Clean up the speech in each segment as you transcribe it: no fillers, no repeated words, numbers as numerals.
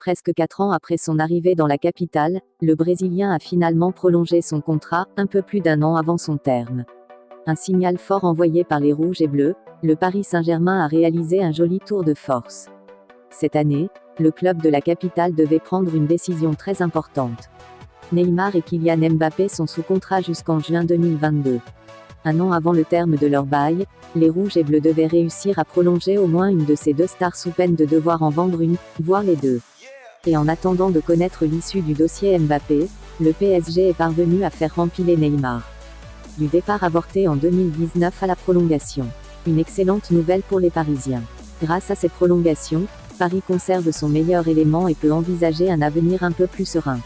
Presque 4 ans après son arrivée dans la capitale, le Brésilien a finalement prolongé son contrat, un peu plus d'1 an avant son terme. Un signal fort envoyé par les Rouges et Bleus, le Paris Saint-Germain a réalisé un joli tour de force. Cette année, le club de la capitale devait prendre une décision très importante. Neymar et Kylian Mbappé sont sous contrat jusqu'en juin 2022. 1 an avant le terme de leur bail, les Rouges et Bleus devaient réussir à prolonger au moins une de ces deux stars sous peine de devoir en vendre une, voire les deux. Et en attendant de connaître l'issue du dossier Mbappé, le PSG est parvenu à faire rempiler Neymar. Du départ avorté en 2019 à la prolongation. Une excellente nouvelle pour les Parisiens. Grâce à cette prolongation, Paris conserve son meilleur élément et peut envisager un avenir un peu plus serein.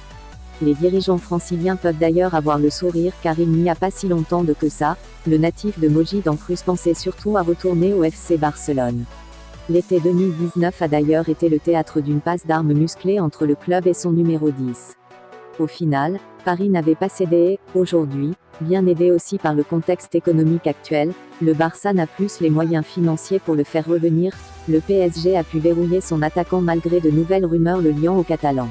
Les dirigeants franciliens peuvent d'ailleurs avoir le sourire car il n'y a pas si longtemps de que ça, le natif de Mogi d'en Cruz pensait surtout à retourner au FC Barcelone. L'été 2019 a d'ailleurs été le théâtre d'une passe d'armes musclée entre le club et son numéro 10. Au final, Paris n'avait pas cédé. Aujourd'hui, bien aidé aussi par le contexte économique actuel, le Barça n'a plus les moyens financiers pour le faire revenir. Le PSG a pu verrouiller son attaquant malgré de nouvelles rumeurs le liant aux Catalans.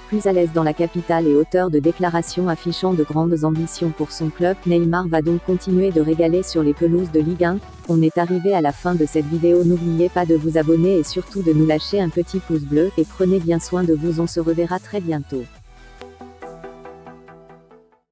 Plus à l'aise dans la capitale et auteur de déclarations affichant de grandes ambitions pour son club, Neymar va donc continuer de régaler sur les pelouses de Ligue 1. On est arrivé à la fin de cette vidéo, n'oubliez pas de vous abonner et surtout de nous lâcher un petit pouce bleu, et prenez bien soin de vous, on se reverra très bientôt.